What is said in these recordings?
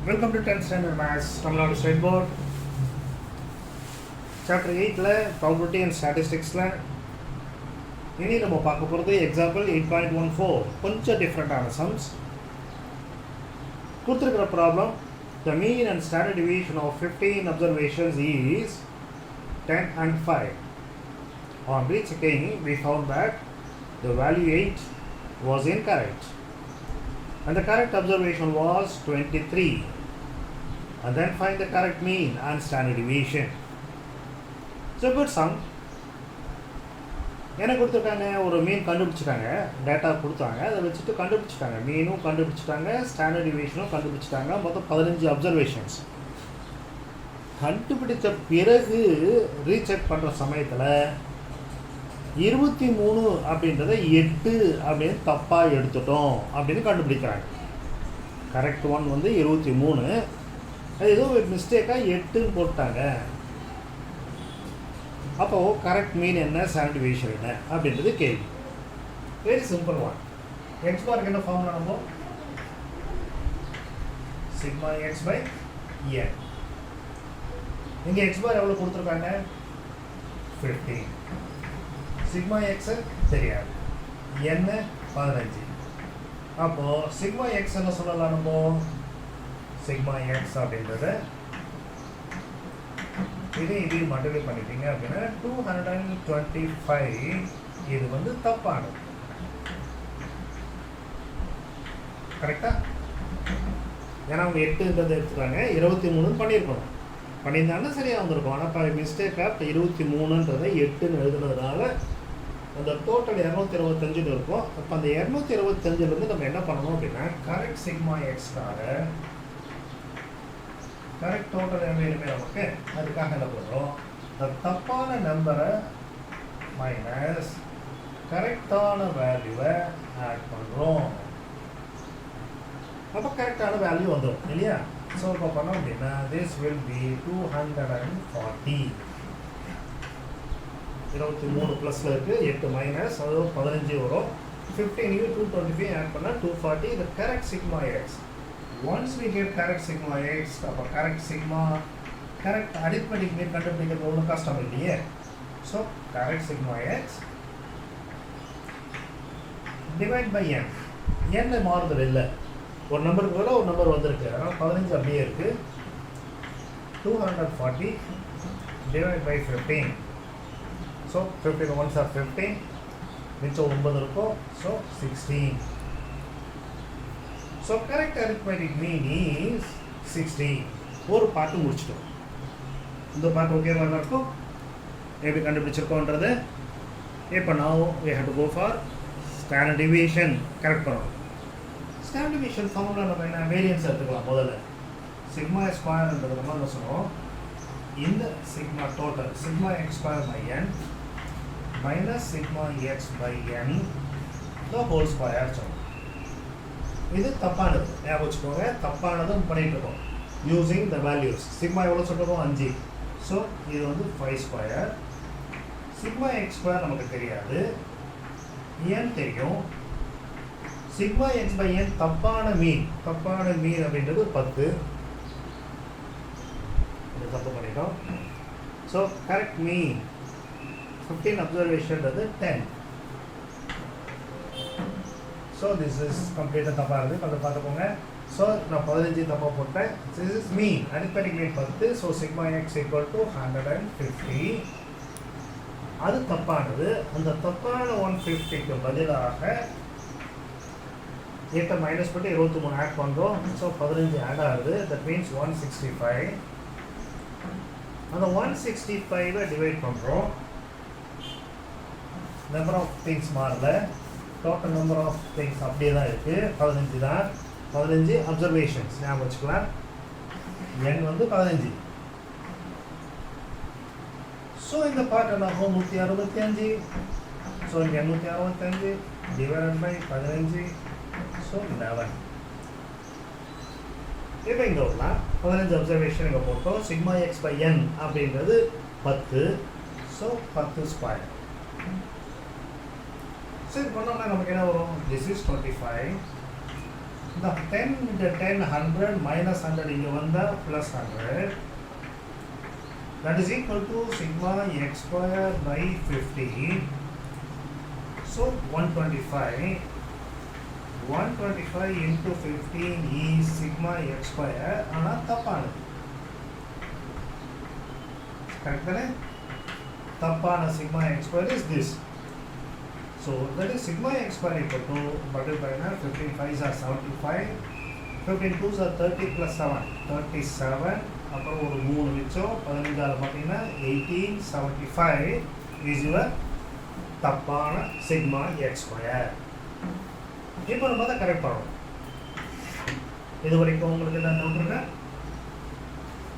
Welcome to 10th Standard Maths, Tamil Nadu State Board. Chapter 8 Probability and Statistics. இனி நம்ம பார்க்க போகிறது example 8.14 கொஞ்சம் டிஃப்ரெண்ட்டான சம்ஸ். கொடுத்துருக்கிற problem, the mean and standard deviation of 15 observations is 10 and 5. On rechecking, we found that the value 8 was incorrect. And the correct observation was 23. And then find the correct mean and standard deviation. So good sum. என்ன கொடுத்துருக்காங்க, ஒரு மீன் கண்டுபிடிச்சிட்டாங்க, data கொடுத்தாங்க, அதை வச்சுட்டு கண்டுபிடிச்சிட்டாங்க, மீனும் கண்டுபிடிச்சிட்டாங்க, ஸ்டாண்டர்ட் டிவியேஷனும் கண்டுபிடிச்சிட்டாங்க. மொத்தம் 15 அப்சர்வேஷன்ஸ் கண்டுபிடித்த பிறகு ரீசெக் பண்ணுற சமயத்தில் 23 அப்படின்றத 8 அப்படின்னு தப்பாக எடுத்துட்டோம் அப்படின்னு கண்டுபிடிக்கிறாங்க. கரெக்ட் ஒன் வந்து 23, அது ஏதோ மிஸ்டேக்காக 8ன்னு போட்டாங்க. அப்போது கரெக்ட் மீன் என்ன, ஸ்டாண்டர்ட் டிவியேஷன் என்ன அப்படின்றது கேள்வி. Very simple one. எக்ஸ் பாருக்கு என்ன ஃபார்முலா நம்ம சிக்மா எக்ஸ் பை என். இங்கே எக்ஸ் பார் எவ்வளோ கொடுத்துருக்காங்க, 15. சிக்மா எக்ஸு தெரியாது, என்ன 15. அப்போது சிக்மா எக்ஸ் என்ன சொல்லலாம், நம்ம சிக்மா எக்ஸ் அப்படின்றத இதையும் மல்டிப்ளை பண்ணிட்டீங்க அப்படின்னா 225. இது வந்து தப்பானது, கரெக்டா? ஏன்னா அவங்க 8ன்றதை எடுத்துட்டாங்க, 23 பண்ணியிருக்கணும், பண்ணியிருந்தாங்கன்னா சரியாக வந்திருக்கும். ஆனால் இப்போ மிஸ்டேக்காக இப்போ 23ன்றதை 8ன்னு எழுதுனதுனால அந்த டோட்டல் 225 இருக்கும். அப்போ அந்த 225லேருந்து நம்ம என்ன பண்ணணும் அப்படின்னா, கரெக்ட் சிக்மா எக்ஸ்க்காக கரெக்ட் டோட்டல் வேணுமே நமக்கு. அதுக்காக என்ன பண்ணுறோம், அந்த தப்பான நம்பரை மைனஸ் கரெக்டான வேல்யூவை ஆட் பண்ணுறோம். அப்போ கரெக்டான வேல்யூ வந்துடும் இல்லையா? ஸோ இப்போ பண்ணோம் அப்படின்னா திஸ் வில் பி 240. 23 ப்ளஸில் இருக்குது, 8 மைனஸ், அது 15 வரும். 15 225 ஆட் பண்ணால் 240. இது correct sigma X. Once we get correct sigma x, அப்போ correct sigma, correct arithmetic mean கண்டுபிடிக்கிறது ஒன்றும் கஷ்டம் இல்லையே. So correct sigma x divide by n. n மாறுதல் இல்லை, ஒரு நம்பருக்கு பதிலாக ஒரு நம்பர் வந்திருக்கு, அதனால் 15 அப்படியே இருக்குது. 240 divide by 15. So 15 1s are 15, மிச்சம் 9 இருக்கும். So 16. So correct arithmetic mean is 16. ஒரு பாட்டு முடிச்சிட்டோம். இந்த பாட்டு ஓகேவா இருக்கும், எப்படி கண்டுபிடிச்சிருக்கோன்றது. இப்போ now we have to go for standard deviation. Correct பண்ணணும். ஸ்டாண்டர்ட் டிவியேஷன் ஃபார்முலா நம்ம என்ன, வேரியன்ஸ் எடுத்துக்கலாம். முதல்ல சிக்மா ஸ்கொயர்ன்றது நம்ம என்ன சொன்னோம், இந்த sigma total sigma x square by n minus sigma x by n the whole square சொன்னோம். இது தப்பானது, ஞாபகம் வச்சுக்கோங்க. தப்பானதும் பண்ணிட்டு இருக்கோம் யூஸிங் த வேல்யூஸ். சிக்மா எவ்வளோ சொல்லிருக்கோம், 5. ஸோ இது வந்து 5 ஸ்கொயர். சிக்மா எக்ஸ் ஸ்கொயர் நமக்கு தெரியாது, ஏன் தெரியும். சிக்மா எக்ஸ் பை என் தப்பான மீன் அப்படின்றது 10. இது தப்பு பண்ணிட்டோம். So correct mean 15 அப்சர்வேஷன்றது 10. So this is கம்ப்ளீட்டாக தப்பாக இருக்குது, கொஞ்சம் பார்த்துக்கோங்க. ஸோ நான் 15 தப்பாக போட்டேன். This is mean, arithmetic mean 10. So sigma X equal to 150. அது தப்பானது. அந்த தப்பான 150க்கு பதிலாக 8 மைனஸ் பண்ணி 23 ஆட் பண்ணுறோம். ஸோ 15 ஆட் ஆகுது. That means 165. அந்த 165 டிவைட் பண்ணுறோம். நம்பர் ஆஃப் திங்ஸ் மாறல, டோட்டல் நம்பர் ஆஃப் திங்ஸ் அப்படியே தான் இருக்குது, 15 தான். 15 அப்சர்வேஷன்ஸ் ஞாபகம் வச்சுக்கலாம். என் வந்து 15. ஸோ இந்த பாட்டு என்னாகும், 165. ஸோ இங்கே 165 டிவைட் பை 15. ஸோ 11. இப்போ இங்கே வரலாம், 15 அப்சர்வேஷன் இங்கே போட்டோம். சிக்மா எக்ஸ் பை என் அப்படின்றது 10. So 10 square. சரி பண்ணோம்னா நமக்கு என்ன வரும், திஸ் இஸ் 25. இந்த 10 into 10 100 minus 100 இங்கே வந்தால் plus 100, that is equal to sigma x square by 50. So 125 into 15 is sigma x square. ஆனால் தப்பானது. Correct தானே? தப்பான sigma x square is this. So that is sigma x square equal to multiplied by 15 5s are 75, 15 2s are 30 plus 7 37, அப்புறம் ஒரு 3 மிச்சம் 15ஆல் பார்த்தீங்கன்னா 1875 is your தப்பான sigma x square. இப்போ நம்ம தான் கரெக்ட் பண்ணணும். இது வரைக்கும் உங்களுக்கு என்ன டவுட் இருக்கா?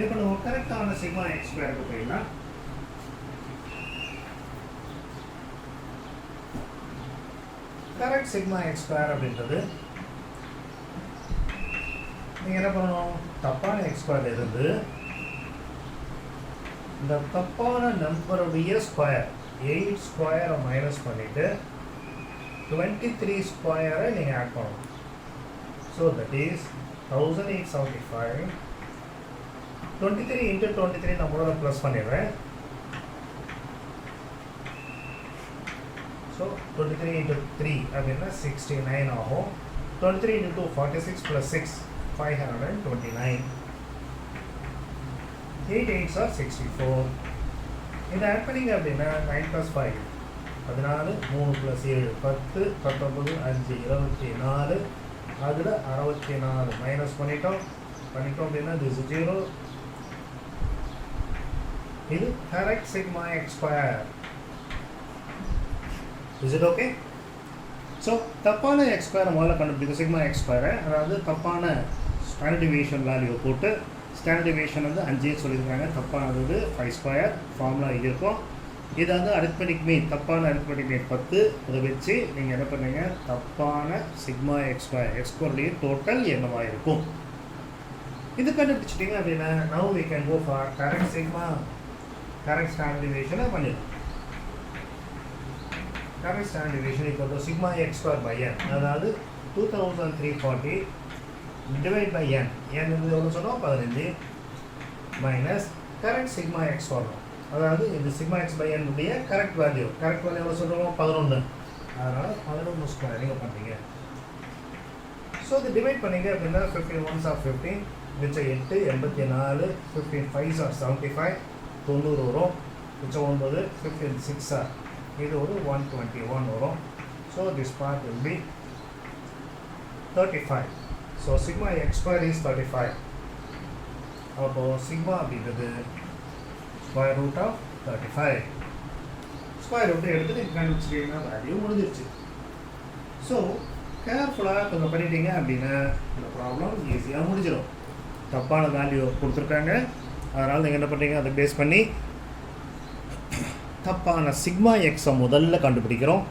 இப்போ நம்ம கரெக்டான sigma x square போயிடலாம். கரெக்ட் சிக்மா எக்ஸ் ஸ்கொயர் அப்படின்றது நீங்கள் என்ன பண்ணணும், தப்பான எக்ஸ் ஸ்கொயர் இருந்து இந்த தப்பான நம்பருடைய ஸ்கொயர் 8 ஸ்கொயரை மைனஸ் பண்ணிவிட்டு 23 ஸ்கொயரை நீங்கள் ஆட் பண்ணணும். So that is 1875. 23 into 23 நான் கூட ப்ளஸ் பண்ணிடுறேன். So 23 into 3 அப்படின்னா 69 ஆகும். 23 into 2 46 plus 6 529. 8 8s are 64. இதை ஆட் பண்ணிங்க அப்படின்னா 9 plus 5 14, 3 plus 7 10, 19 5 24, அதில் 64 மைனஸ் பண்ணிட்டோம் அப்படின்னா this is 0. இது correct sigma x square. Is it okay? So தப்பான x ஸ்கொயரை முதல்ல கண்டுபிடிக்கும் சிக்மா எக்ஸ் ஸ்கொயரை, அதாவது தப்பான ஸ்டாண்டர்ட் டிவியேஷன் வேல்யூ போட்டு ஸ்டாண்டர்ட் டிவியேஷன் வந்து 5 சொல்லியிருக்காங்க, தப்பானது 5 ஸ்கொயர் ஃபார்முலா இது இருக்கும். இது வந்து அரித்மெட்டிக் மீன், தப்பான அரித்மெட்டிக் மீன் 10, அதை வச்சு நீங்கள் என்ன பண்ணுங்க, தப்பான சிக்மா எக்ஸ் ஸ்கொயருடைய டோட்டல் என்னவாக இருக்கும் இது கண்டுபிடிச்சிட்டிங்க அப்படின்னா now we can go for correct sigma, correct standard deviation பண்ணிடலாம். Correct standard deviation equal to sigma x square by n, அதாவது 2340 divide by n, n வந்து எவ்வளோ சொன்னோம் 15, மைனஸ் கரெக்ட் சிக்மா எக்ஸ் வரணும், அதாவது இந்த சிக்மா எக்ஸ் பை n உடைய correct value எவ்வளோ சொல்கிறோம் 11, அதனால் 11 ஸ்கொயர் நீங்கள் பண்ணுறீங்க. ஸோ இது டிவைட் பண்ணிங்க அப்படின்னா 15 1s are 15, மிச்சம் 8 84, 15 5s are 75 90 வரும், மிச்சம் 9 15 6 are இது ஒரு 121 வரும். So this part will be 35. So sigma x square is 35. அப்போது சிக்மா அப்படின்றது ஸ்கொயர் ரூட் ஆஃப் 35. ஸ்கொயர் ரூட்டை எடுத்து நீங்கள் கண்டுபிடிச்சிட்டீங்கன்னா வேல்யூ முடிஞ்சிருச்சு. ஸோ கேர்ஃபுல்லாக கொஞ்சம் பண்ணிட்டீங்க அப்படின்னா இந்த ப்ராப்ளம் ஈஸியாக முடிஞ்சிடும். தப்பான வேல்யூ கொடுத்துருக்காங்க, அதனால் நீங்கள் என்ன பண்ணுறீங்க, அதை பேஸ் பண்ணி தப்பான சிக்மா எக்ஸை முதல்ல கண்டுபிடிக்கிறோம்.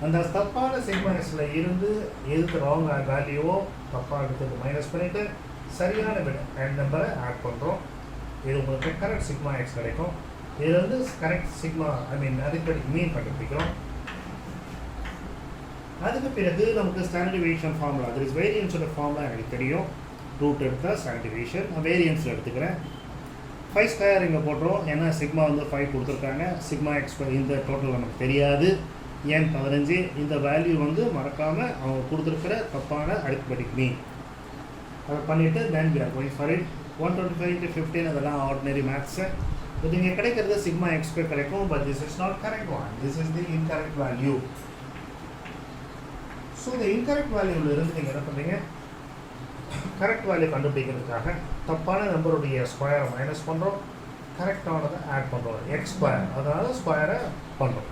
அந்த தப்பான சிக்மா எக்ஸில் இருந்து எதுக்கு ராங் வேல்யூவோ தப்பாக எடுத்துட்டு மைனஸ் பண்ணிவிட்டு சரியான நம்பரை ஆட் பண்ணுறோம். இது உங்களுக்கு கரெக்ட் சிக்மா எக்ஸ் கிடைக்கும். இதில் வந்து கரெக்ட் சிக்மா அரித்மெட்டிக் மீன் கண்டுபிடிக்கிறோம். அதுக்கு பிறகு நமக்கு ஸ்டாண்டர்ட் டிவியேஷன் ஃபார்முலா, அது இஸ் வேரியன்ஸோட ஃபார்முலா எனக்கு தெரியும். ரூட் எடுத்தால் ஸ்டாண்டர்ட் டிவியேஷன், நான் வேரியன்ஸில் எடுத்துக்கிறேன். 5 ஸ்கொயர் இங்கே போட்டுரும், ஏன்னா சிக்மா வந்து 5 கொடுத்துருக்காங்க. சிக்மா எக்ஸ் இந்த டோட்டல் நமக்கு தெரியாது, ஏன் 15. இந்த வேல்யூ வந்து மறக்காமல் அவங்க கொடுத்துருக்கிற தப்பான அரித்மெட்டிக் மீன் அதை பண்ணிவிட்டு தென் we are going for it. 125 into 15 அதெல்லாம் ஆர்டினரி மேத்ஸு. இது இங்கே கிடைக்கிறது சிக்மா எக்ஸ் கிடைக்கும், but this is not correct one, this is the incorrect value. So இந்த இன்கரெக்ட் வேல்யூவில் இருந்து நீங்கள் என்ன பண்ணுறீங்க, கரெக்ட் வேல்யூ கண்டுபிடிக்கிறதுக்காக தப்பான நம்பருடைய ஸ்கொயரை மைனஸ் பண்ணுறோம், கரெக்டானதை ஆட் பண்ணுறோம், எக்ஸ் ஸ்கொயர், அதனால் ஸ்கொயரை பண்ணுறோம்.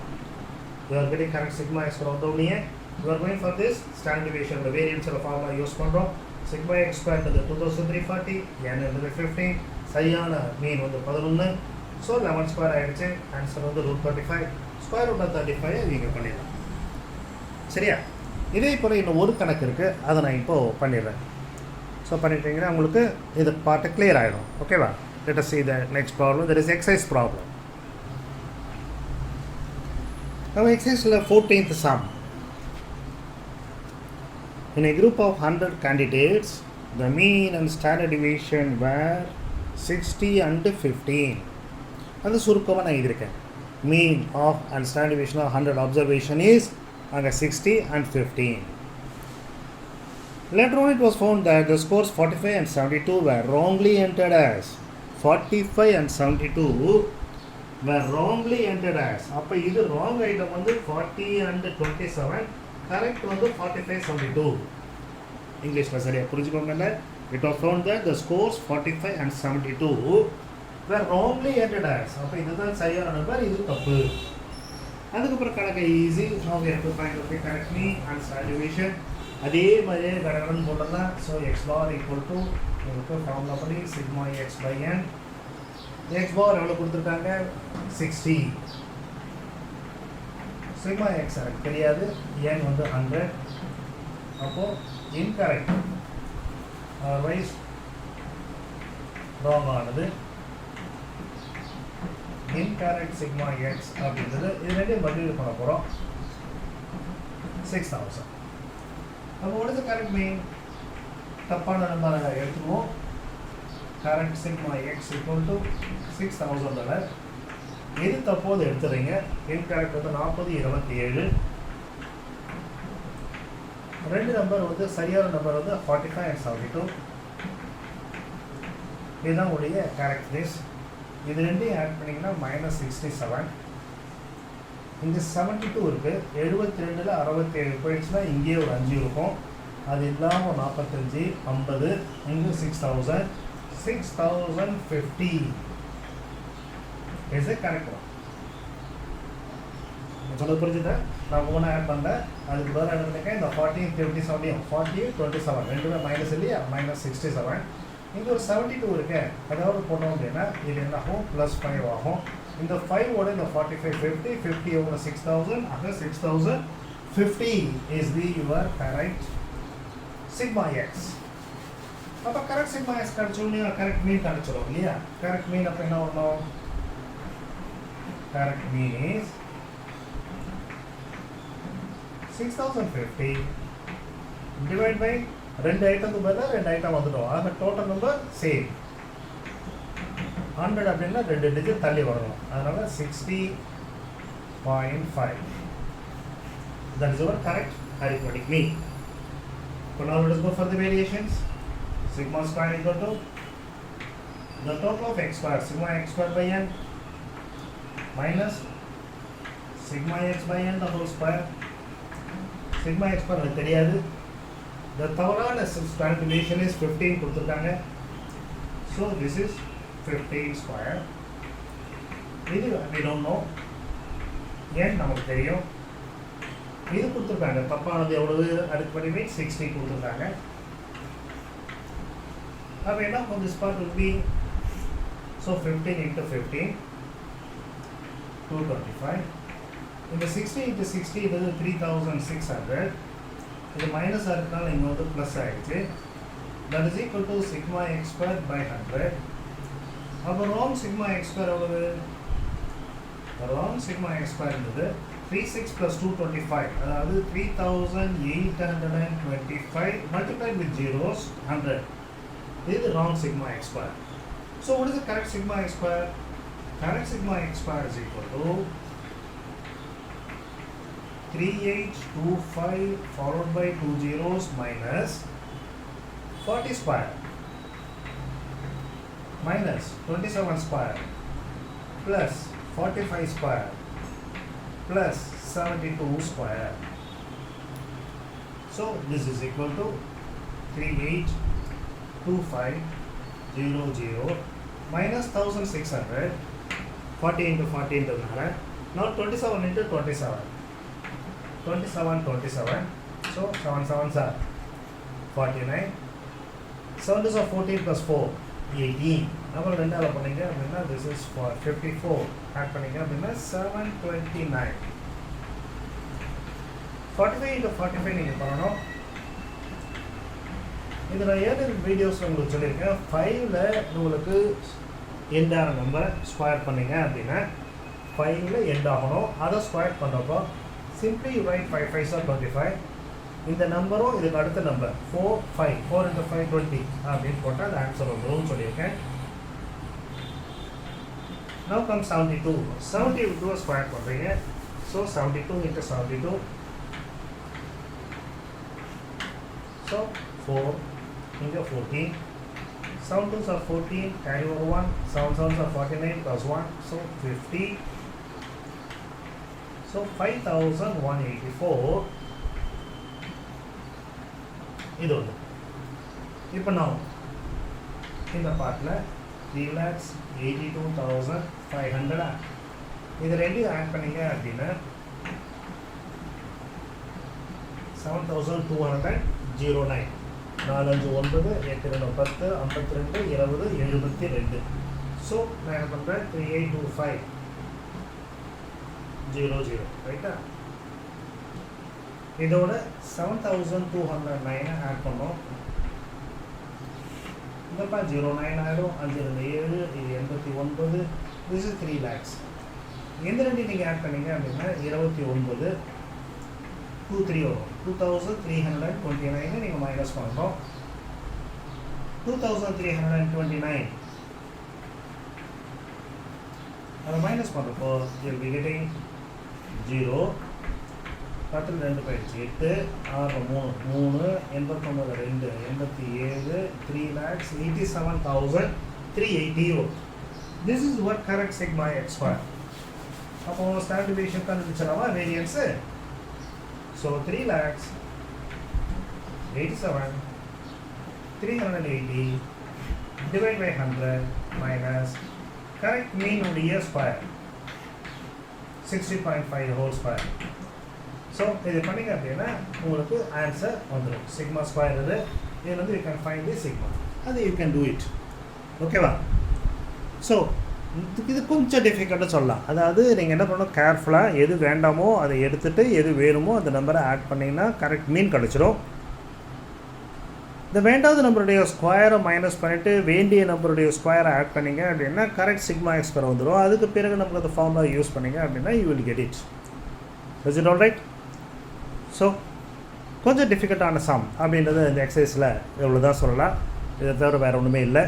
You are getting correct sigma x வந்தோடனே you are going for this standard deviation வேரியன்ஸோட ஃபார்முலா யூஸ் பண்ணுறோம். சிக்மா எக்ஸ் ஸ்கொயர்ன்றது 2340, n என்பது 15, சரியான மீன் வந்து 11. ஸோ 11 ஸ்கொயர் ஆகிடுச்சு, ஆன்சர் வந்து ரூட் 35. ஸ்கொயர் ரூட் 35 நீங்கள் பண்ணிடலாம். சரியா? இதே போல் இன்னும் ஒரு கணக்கு இருக்குது, அதை நான் இப்போது பண்ணிடுறேன். ஸோ பண்ணிட்டீங்கன்னா உங்களுக்கு இது பார்ட்டு கிளியர் ஆகிடும். ஓகேவா? Let us see the next problem. That is exercise problem. Now exercise 14th sum. In a group of 100 candidates, the mean and standard deviation were 60 and 15. அது சுருக்கமாக நான் எழுதியிருக்கேன். Mean of and standard deviation of 100 observation is அங்கே 60 and 15. Later on it was found that the scores 45 and 72 were wrongly entered as 45 and 72 were wrongly entered as. அப்போ இது wrong item வந்து 40 and 27, correct வந்து 45 72. இங்கிலீஷில் சரியாக புரிஞ்சுக்கோங்க. It was found that the scores 45 and 72 were wrongly entered as. அப்போ இதுதான் சரியான நம்பர், இது தப்பு. அதுக்கப்புறம் கணக்கு easy. Now we have to find the correct mean and standard deviation. அதே மாதிரியே கடகடன் போடலாம். So x bar equal to உங்களுக்கு ஃபார்முலா படி sigma x by n. X bar எவ்வளோ கொடுத்துருக்காங்க? 60. சிக்மா எக்ஸ் எனக்கு தெரியாது, என் வந்து 100. அப்போது இன்கரெக்ட் அதர்வைஸ் ராங் ஆனது. இன்கரெக்ட் சிக்மா எக்ஸ் அப்படின்றது இது ரெண்டையும் மல்டிப்ளை பண்ண போகிறோம். 6000. அப்போ what is the correct mean? தப்பான நம்பரை எடுத்துக்குவோம். Correct sigma X equal to 6000. எது தப்போது எடுத்துறீங்க. இன்கரெக்ட் வந்து 40 27. ரெண்டு நம்பர் வந்து சரியான நம்பர் வந்து 45 and 72. இதுதான் உடைய கரெக்ட்னஸ். இது ரெண்டையும் ஆட் பண்ணிங்கன்னா -67. இங்கே 72 இருக்குது. 72ல் 67 போயிடுச்சுன்னா இங்கேயே ஒரு 5 இருக்கும். அது இல்லாமல் 45 50 இங்கே 6000 6050 இஸ் கரெக்ட். சொல்ல புரிஞ்சுதா? நான் ஒவ்வொன்றா ஆட் பண்ணேன். அதுக்கு பதிலாக என்ன பண்ணிருக்கேன், இந்த 40 50 70 40 27 ரெண்டுமே மைனஸ் இல்லையா, -67. இங்கே ஒரு 72 இருக்கு. அதாவது போட்டோம் அப்படின்னா இது என்ன ஆகும், +5 ஆகும். இந்த 5ஓட இந்த 45 50 50 over 6000 ஆக 6050 is the your correct sigma x. அப்போ கரெக்ட் சிக்மா எக்ஸ் கிடைச்சோன்னு கரெக்ட் மீன் கிடைச்சிடும் இல்லையா? கரெக்ட் மீன் அப்போ என்ன வரணும்? Correct mean is 6050 divide by ரெண்டு ஐட்டத்துக்கு பதிலாக ரெண்டு ஐட்டம் வந்துடும். ஆக டோட்டல் நம்பர் சேம். 100 அப்படின்னா ரெண்டு டிஜிட் தள்ளி வரணும். அதனால் 60.5. That is our correct arithmetic mean. So now let us go for the variations. Sigma square equal to the total of x square, sigma x square by n minus sigma x by n the whole square. Sigma x square எனக்கு தெரியாது. The தவறான standard deviation is 15 கொடுத்துருக்காங்க. So this is 15 square. இது we don't know. ஏன் நமக்கு தெரியும். இது கொடுத்துருக்காங்க. தப்பானது எவ்வளவு அடிப்படையிலே 60 கொடுத்துருக்காங்க. அப்போ என்ன from this part will be, so 15 into 15 225. இந்த 60 into 60 இது 3600. இது மைனஸ் ஆகிறதுனால இங்கே வந்து ப்ளஸ் ஆகிடுச்சு. That is equal to sigma x square by 100. அப்போ ராங் சிக்மா எக்ஸ் ஸ்கொயர் எவ்வளவு? ராங் சிக்மா எக்ஸ் ஸ்கொயர் இருந்தது 36 + 225, அதாவது 3825 மல்டிப்ளைட் வித் ஜீரோஸ் 100. இது wrong sigma x square. So what is the correct sigma x square? Correct sigma x square is equal to 3825 followed by 2 zeros minus 40 square minus 27 square plus 45 square plus 72 square. So this is equal to 382500 minus 1600. 40 into 40 into now 27 into 27. 27. So 7 7s are 49. 7 is 14 plus 4 18. அப்புறம் ரெண்டாவது பண்ணிங்க அப்படின்னா this is for 54 add பண்ணிங்க அப்படின்னா 729. 45 into 45 நீங்கள் பண்ணணும். இது நான் ஏழு வீடியோஸில் உங்களுக்கு சொல்லியிருக்கேன். 5ல் உங்களுக்கு எண்டான நம்பர் ஸ்கொயர் பண்ணிங்க அப்படின்னா 5ல் எண்ட் ஆகணும். அதை ஸ்கொயர் பண்ணுறப்போ simply you write 5 5s are 25. இந்த நம்பரும் இதுக்கு அடுத்த நம்பர் 4 5 4 into 5 20 அப்படின்னு போட்டால் அந்த ஆன்சர் வந்துடும் சொல்லியிருக்கேன். Now comes 72. 72 ஸ்கொயர் பண்ணுறீங்க. So 72 into 72. So 4 into 14. 7 2s are 14, carry over 1. 7 7s are 49 plus 1. So 50. So 5184. இது ஒன்று. இப்போ நான் இந்த பார்ட்டில் 3,82,500 இது ரெண்டையும் ஆட் பண்ணிங்க அப்படின்னா 7,209. 4 5 9 8 2 10 52 20 72. ஸோ நான் என்ன பண்ணுறேன் 382500 ரைட்டா. இதோட 7,209 ஆட் பண்ணோம். இங்கப்பா 09 ஆகிடும். 5 2 7 இது 89. This is 3 lakhs. எந்த ரெண்டு நீங்கள் ஆட் பண்ணீங்க அப்படின்னா 29 23 வரும். 2,329 நீங்கள் மைனஸ் பண்ணுறோம். 2,329 அதை மைனஸ் பண்ணுறப்போ you'll be getting 0. 10 2 போயிடுச்சு 8 6 3 89 2 87 3,87,380. This is what correct sigma x square. அப்போ ஸ்டாண்டர்ட் டிவியேஷன் கண்டுபிடிச்சிடலாமா variance. So 3,87,380 divide by 100 minus correct மீனுடைய ஸ்கொயர் 60.5 ஹோல் ஸ்கொயர். ஸோ இது பண்ணிங்க அப்படின்னா உங்களுக்கு ஆன்சர் வந்துடும். சிக்மா ஸ்கொயர் இது வந்து you can find the sigma. அது யூ கேன் டூ இட். ஓகேவா. ஸோ இது கொஞ்சம் டிஃபிகல்ட்டாக சொல்லலாம். அதாவது நீங்கள் என்ன பண்ணணும், கேர்ஃபுல்லாக எது வேண்டாமோ அதை எடுத்துகிட்டு எது வேணுமோ அந்த நம்பரை ஆட் பண்ணிங்கன்னா கரெக்ட் மீன் கிடச்சிடும். இந்த வேண்டாத நம்பருடைய ஸ்கொயரை மைனஸ் பண்ணிவிட்டு வேண்டிய நம்பருடைய ஸ்கொயரை ஆட் பண்ணிங்க அப்படின்னா கரெக்ட் சிக்மா எக்ஸ் ஸ்கொயர் வந்துடும். அதுக்கு பிறகு நமக்கு அந்த ஃபார்முலா யூஸ் பண்ணிங்க அப்படின்னா you will get it. Is it all right? So கொஞ்சம் டிஃபிகல்ட்டான சம் அப்படின்றது இந்த எக்ஸசைஸில் எவ்வளோ தான் சொல்லலாம். இதை தவிர வேறு ஒன்றுமே இல்லை.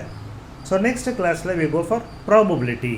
ஸோ நெக்ஸ்ட் கிளாஸில் வி கோ ஃபார் ப்ராபபிலிட்டி.